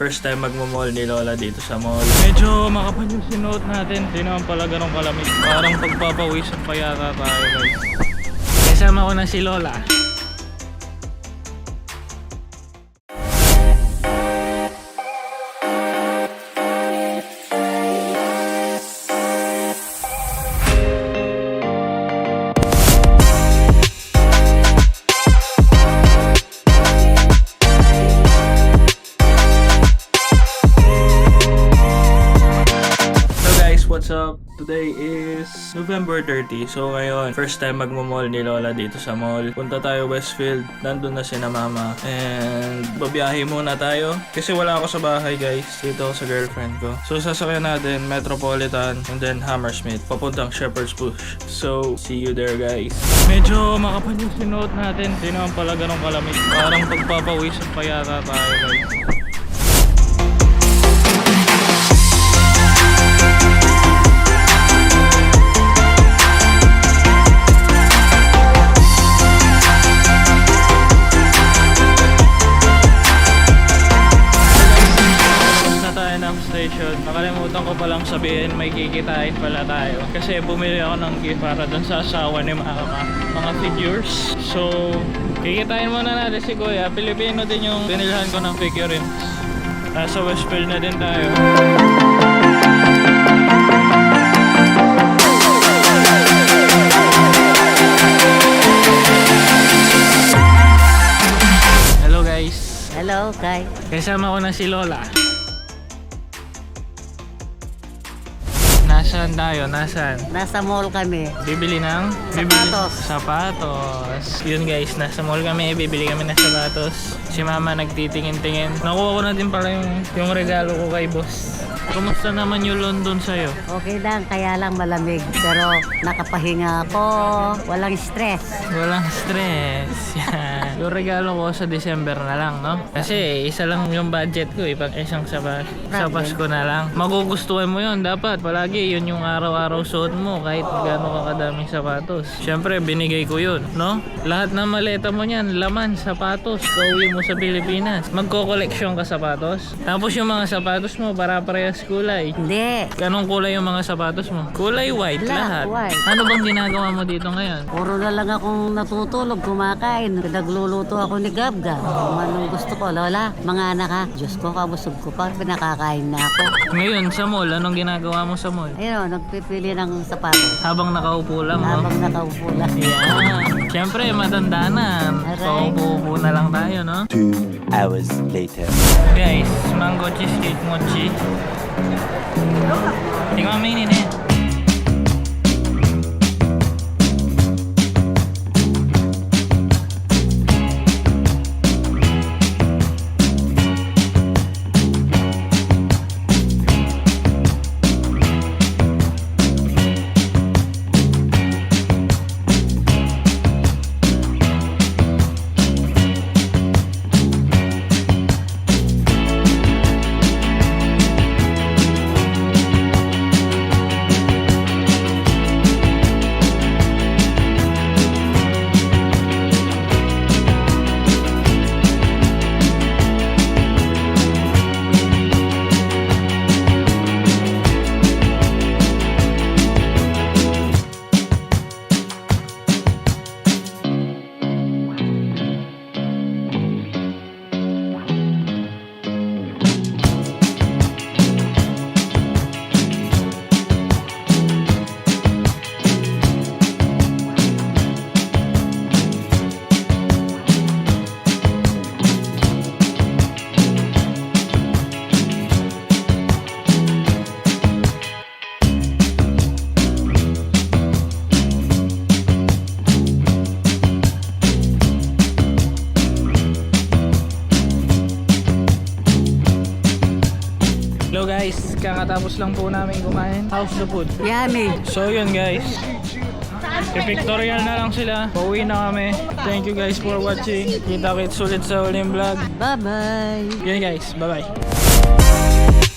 First time magmo-mall ni Lola dito sa mall. Medyo makapal yung sinuot natin. Hindi naman pala ganun kalamig. Parang pagpapawisan pa yata tayo guys. Kasama ko na si Lola. What's up? Today is November 30. So ngayon, first time magmo-mall ni Lola dito sa mall. Punta tayo Westfield. Nandun na sina Mama. And babiyahe muna tayo. Kasi wala ako sa bahay guys. Dito ako sa girlfriend ko. So sasakyan natin Metropolitan and then Hammersmith. Papuntang Shepherd's Bush. So see you there guys. Medyo makapal yung sinuot natin. Hindi naman pala ganun kalamig. Parang pagpapawisan pa yata tayo guys. Nakalimutan ko palang sabihin may kikitain pala tayo kasi bumili ako ng gift para dun sa asawa ni Mama, mga figures. So kikitain muna natin si Kuya. Pilipino din yung binilhan ko ng figurines. Nasa Westfield na din tayo. Hello guys. Hello, Kai. Kasama ko na si Lola. Nasaan tayo? Nasaan? Nasa mall kami. Bibili ng? Sapatos. Sapatos. Yun guys, nasa mall kami. Bibili kami ng sapatos. Si Mama nagtitingin-tingin. Nakuha ko na din pala yung regalo ko kay boss. Kumusta naman yung London sa'yo? Okay lang, kaya lang malamig. Pero nakapahinga ako. Walang stress. Walang stress. Yan. Yung regalo ko sa December na lang, no? Kasi isa lang yung budget ko, pang isang sa Pasko na lang. Magugustuhan mo yun. Dapat palagi yun yung araw-araw suot mo kahit gaano ka kadaming sapatos. Siyempre, binigay ko yun, no? Lahat ng maleta mo niyan, laman, sapatos. Pauwi mo sa Pilipinas. Magko-collection ka sapatos. Tapos yung mga sapatos mo, para-parehas kulay. Hindi. Anong kulay yung mga sapatos mo? Kulay white Black, lahat. white. Ano bang ginagawa mo dito ngayon? Puro na lang akong natutulog, kumakain. Nagluluto ako ni Gabga. Kung anong gusto ko, Lola, mga anak ha. Diyos ko, kabusog ko pa. Pinakakain na ako. Ngayon sa mall, anong ginagawa mo sa mall? Ayun, nagpipili ng sapatos. Habang nakaupo lang, no? Habang nakaupo lang. Yeah. Siyempre, matanda na. Aray. Paupo-upo na lang tayo, no? 2 hours later. Guys, mango cheesecake mochi. Tingnan mo ini eh. Hello guys, kakatapos lang po namin kumain. How's the food? Yummy. So yun guys, pictorial na lang sila. Pauwi na kami. Thank you guys for watching. Kita-kits ulit sa uling vlog. Bye-bye. Yun guys, bye bye.